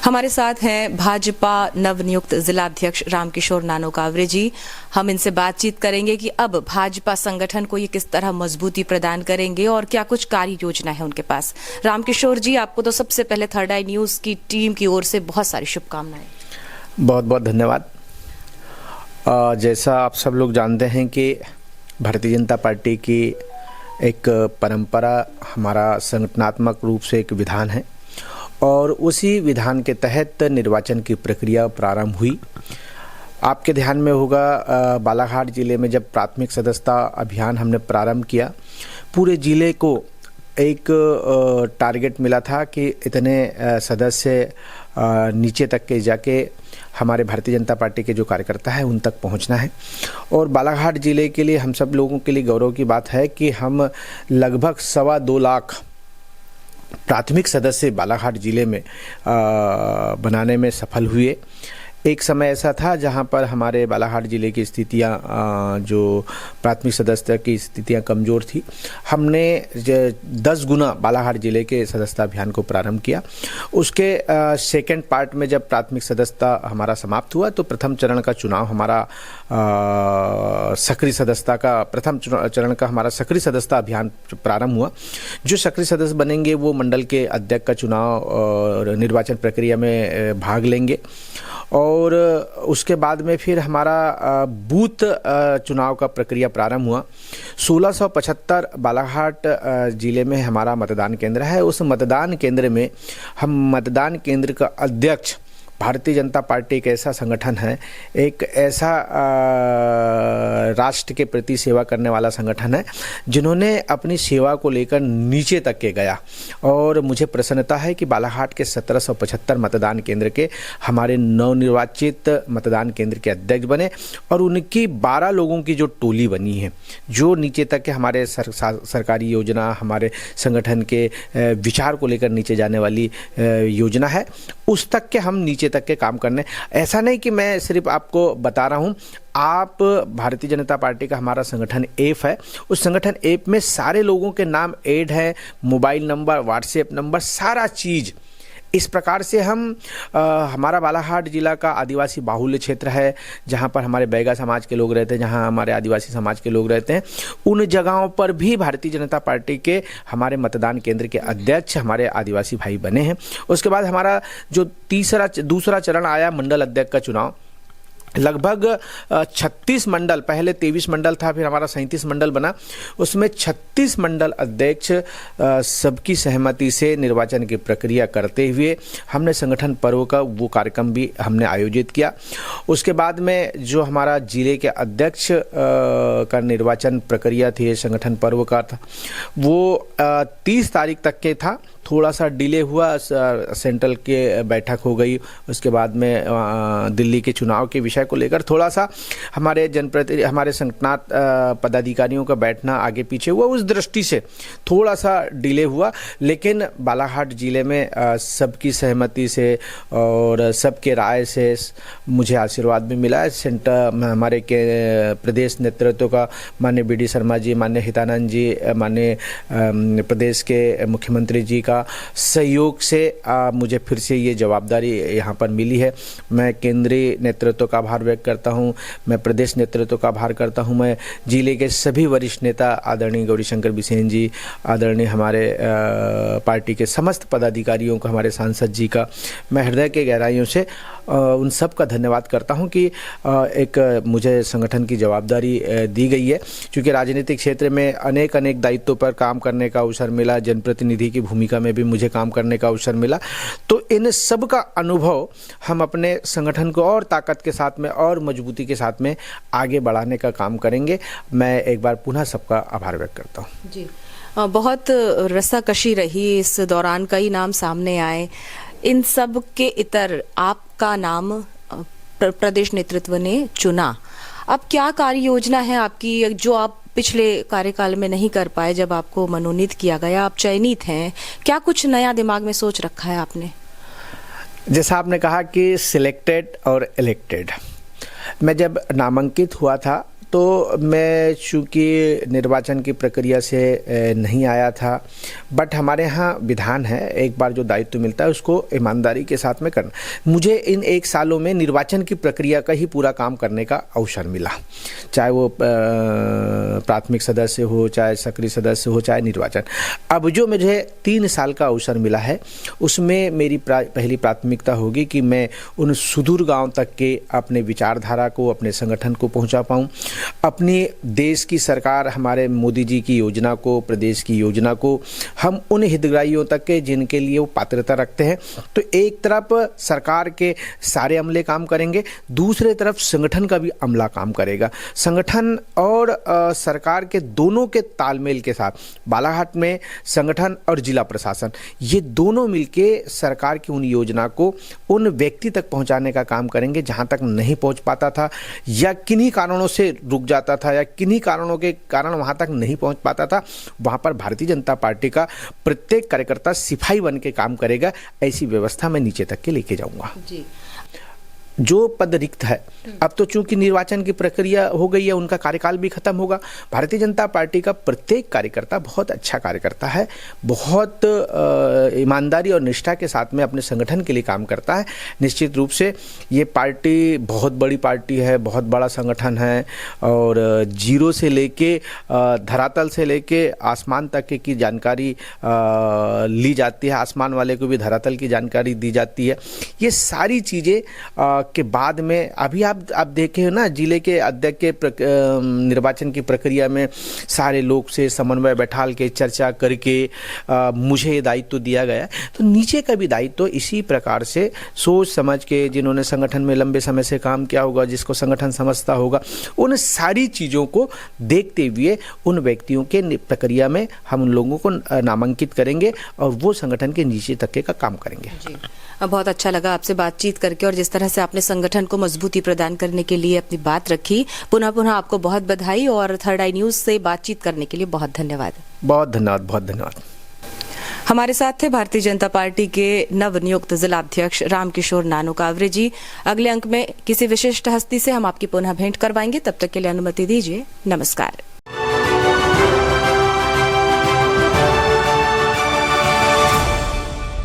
हमारे साथ हैं भाजपा नवनियुक्त जिलाध्यक्ष रामकिशोर नानोकावरे जी। हम इनसे बातचीत करेंगे कि अब भाजपा संगठन को ये किस तरह मजबूती प्रदान करेंगे और क्या कुछ कार्य योजना है उनके पास। रामकिशोर जी, आपको तो सबसे पहले थर्ड आई न्यूज की टीम की ओर से बहुत सारी शुभकामनाएं। बहुत बहुत धन्यवाद। जैसा आप सब लोग जानते हैं कि भारतीय जनता पार्टी की एक परंपरा, हमारा संगठनात्मक रूप से एक विधान है और उसी विधान के तहत निर्वाचन की प्रक्रिया प्रारंभ हुई। आपके ध्यान में होगा, बालाघाट जिले में जब प्राथमिक सदस्यता अभियान हमने प्रारंभ किया, पूरे जिले को एक टारगेट मिला था कि इतने सदस्य नीचे तक के जाके हमारे भारतीय जनता पार्टी के जो कार्यकर्ता है उन तक पहुंचना है। और बालाघाट जिले के लिए, हम सब लोगों के लिए गौरव की बात है कि हम लगभग 2.25 लाख प्राथमिक सदस्य बालाघाट जिले में बनाने में सफल हुए। एक समय ऐसा था जहां पर हमारे बालाघाट जिले की स्थितियां, जो प्राथमिक सदस्यता की स्थितियां कमज़ोर थी, हमने 10 गुना बालाघाट जिले के सदस्यता अभियान को प्रारंभ किया। उसके सेकेंड पार्ट में जब प्राथमिक सदस्यता हमारा समाप्त हुआ तो प्रथम चरण का चुनाव हमारा सक्रिय सदस्यता का प्रथम चरण का हमारा सक्रिय सदस्यता अभियान प्रारंभ हुआ। जो सक्रिय सदस्य बनेंगे वो मंडल के अध्यक्ष का चुनाव और निर्वाचन प्रक्रिया में भाग लेंगे। और उसके बाद में फिर हमारा बूथ चुनाव का प्रक्रिया प्रारंभ हुआ। 1675 बालाघाट जिले में हमारा मतदान केंद्र है। उस मतदान केंद्र में हम मतदान केंद्र का अध्यक्ष, भारतीय जनता पार्टी एक ऐसा संगठन है, एक ऐसा राष्ट्र के प्रति सेवा करने वाला संगठन है जिन्होंने अपनी सेवा को लेकर नीचे तक के गया। और मुझे प्रसन्नता है कि बालाघाट के 1775 मतदान केंद्र के हमारे नवनिर्वाचित मतदान केंद्र के अध्यक्ष बने और उनकी 12 लोगों की जो टोली बनी है, जो नीचे तक के हमारे सरकारी योजना, हमारे संगठन के विचार को लेकर नीचे जाने वाली योजना है, उस तक के हम नीचे तक के काम करने। ऐसा नहीं कि मैं सिर्फ आपको बता रहा हूं, आप भारतीय जनता पार्टी का हमारा संगठन ऐप है, उस संगठन ऐप में सारे लोगों के नाम ऐड है, मोबाइल नंबर, व्हाट्सएप नंबर, सारा चीज। इस प्रकार से हम हमारा बालाघाट जिला का आदिवासी बाहुल्य क्षेत्र है, जहाँ पर हमारे बैगा समाज के लोग रहते हैं, जहाँ हमारे आदिवासी समाज के लोग रहते हैं, उन जगहों पर भी भारतीय जनता पार्टी के हमारे मतदान केंद्र के अध्यक्ष हमारे आदिवासी भाई बने हैं। उसके बाद हमारा जो दूसरा चरण आया, मंडल अध्यक्ष का चुनाव, लगभग 36 मंडल, पहले 23 मंडल था, फिर हमारा 37 मंडल बना, उसमें 36 मंडल अध्यक्ष सबकी सहमति से निर्वाचन की प्रक्रिया करते हुए हमने संगठन पर्व का वो कार्यक्रम भी हमने आयोजित किया। उसके बाद में जो हमारा जिले के अध्यक्ष का निर्वाचन प्रक्रिया थी, संगठन पर्व का था, वो 30 तारीख तक के था। थोड़ा सा डिले हुआ, सेंट्रल के बैठक हो गई, उसके बाद में दिल्ली के चुनाव के विषय को लेकर थोड़ा सा हमारे हमारे संगठनात पदाधिकारियों का बैठना आगे पीछे हुआ, उस दृष्टि से थोड़ा सा डिले हुआ। लेकिन बालाघाट जिले में सबकी सहमति से और सबके राय से मुझे आशीर्वाद भी मिला है। हमारे के प्रदेश नेतृत्व का माननीय BD शर्मा जी, माननीय हितानंद जी, माननीय प्रदेश के मुख्यमंत्री जी का सहयोग से मुझे फिर से ये जवाबदारी यहाँ पर मिली है। मैं केंद्रीय नेतृत्व का आभार व्यक्त करता हूँ, मैं प्रदेश नेतृत्व का आभार करता हूँ, मैं जिले के सभी वरिष्ठ नेता आदरणीय गौरीशंकर बिसेन जी, आदरणीय हमारे पार्टी के समस्त पदाधिकारियों का, हमारे सांसद जी का मैं हृदय के गहराइयों से उन सब का धन्यवाद करता हूं कि एक मुझे संगठन की जवाबदारी दी गई है। क्योंकि राजनीतिक क्षेत्र में अनेक दायित्वों पर काम करने का अवसर मिला, जनप्रतिनिधि की भूमिका में भी मुझे काम करने का अवसर मिला, तो इन सब का अनुभव हम अपने संगठन को और ताकत के साथ में और मजबूती के साथ में आगे बढ़ाने का काम करेंगे। मैं एक बार पुनः सबका आभार व्यक्त करता हूँ। जी, बहुत रस्साकशी रही इस दौरान, कई नाम सामने आए, इन सब के इतर आपका नाम प्रदेश नेतृत्व ने चुना। अब क्या कार्य योजना है आपकी, जो आप पिछले कार्यकाल में नहीं कर पाए जब आपको मनोनीत किया गया? आप चयनित हैं, क्या कुछ नया दिमाग में सोच रखा है आपने? जैसा आपने कहा कि सिलेक्टेड और इलेक्टेड, मैं जब नामांकित हुआ था तो मैं चूँकि निर्वाचन की प्रक्रिया से नहीं आया था, बट हमारे यहाँ विधान है, एक बार जो दायित्व मिलता है उसको ईमानदारी के साथ में करना। मुझे इन 1 सालों में निर्वाचन की प्रक्रिया का ही पूरा काम करने का अवसर मिला, चाहे वो प्राथमिक सदस्य हो, चाहे सक्रिय सदस्य हो, चाहे निर्वाचन। अब जो मुझे 3 साल का अवसर मिला है उसमें मेरी पहली प्राथमिकता होगी कि मैं उन सुदूर गांव तक के अपने विचारधारा को, अपने संगठन को पहुंचा पाऊं, अपनी देश की सरकार, हमारे मोदी जी की योजना को, प्रदेश की योजना को हम उन हितग्राहियों तक के जिनके लिए वो पात्रता रखते हैं। तो एक तरफ सरकार के सारे अमले काम करेंगे, दूसरे तरफ संगठन का भी अमला काम करेगा। संगठन और सरकार के दोनों के तालमेल के साथ बालाघाट में संगठन और जिला प्रशासन ये दोनों मिलके सरकार की उन योजना को उन व्यक्ति तक पहुंचाने का काम करेंगे जहां तक नहीं पहुंच पाता था, या किन्हीं कारणों से रुक जाता था, या किन्हीं कारणों के कारण वहां तक नहीं पहुंच पाता था। वहां पर भारतीय जनता पार्टी का प्रत्येक कार्यकर्ता सिपाही बन के काम करेगा। ऐसी व्यवस्था मैं नीचे तक के लेके जाऊंगा जी। जो पद रिक्त है, अब तो चूंकि निर्वाचन की प्रक्रिया हो गई है, उनका कार्यकाल भी खत्म होगा। भारतीय जनता पार्टी का प्रत्येक कार्यकर्ता बहुत अच्छा कार्यकर्ता है, बहुत ईमानदारी और निष्ठा के साथ में अपने संगठन के लिए काम करता है। निश्चित रूप से ये पार्टी बहुत बड़ी पार्टी है, बहुत बड़ा संगठन है, और जीरो से लेके धरातल से लेके आसमान तक की जानकारी ली जाती है, आसमान वाले को भी धरातल की जानकारी दी जाती है। ये सारी चीज़ें के बाद में अभी आप देखे हो ना, जिले के अध्यक्ष के निर्वाचन की प्रक्रिया में सारे लोग से समन्वय बैठाल के चर्चा करके मुझे दायित्व दिया गया। तो नीचे का भी दायित्व इसी प्रकार से सोच समझ के, जिन्होंने संगठन में लंबे समय से काम किया होगा, जिसको संगठन समझता होगा, उन सारी चीज़ों को देखते हुए उन व्यक्तियों के प्रक्रिया में हम उन लोगों को नामांकित करेंगे और वो संगठन के नीचे तक का काम करेंगे जी। बहुत अच्छा लगा आपसे बातचीत करके, और जिस तरह से आपने संगठन को मजबूती प्रदान करने के लिए अपनी बात रखी। पुनः आपको बहुत बधाई, और थर्ड आई न्यूज़ से बातचीत करने के लिए बहुत धन्यवाद। बहुत धन्यवाद, बहुत धन्यवाद। हमारे साथ थे भारतीय जनता पार्टी के नवनियुक्त जिलाध्यक्ष रामकिशोर नानोकावरे जी। अगले अंक में किसी विशिष्ट हस्ती से हम आपकी पुनः भेंट करवाएंगे। तब तक के लिए अनुमति दीजिए। नमस्कार।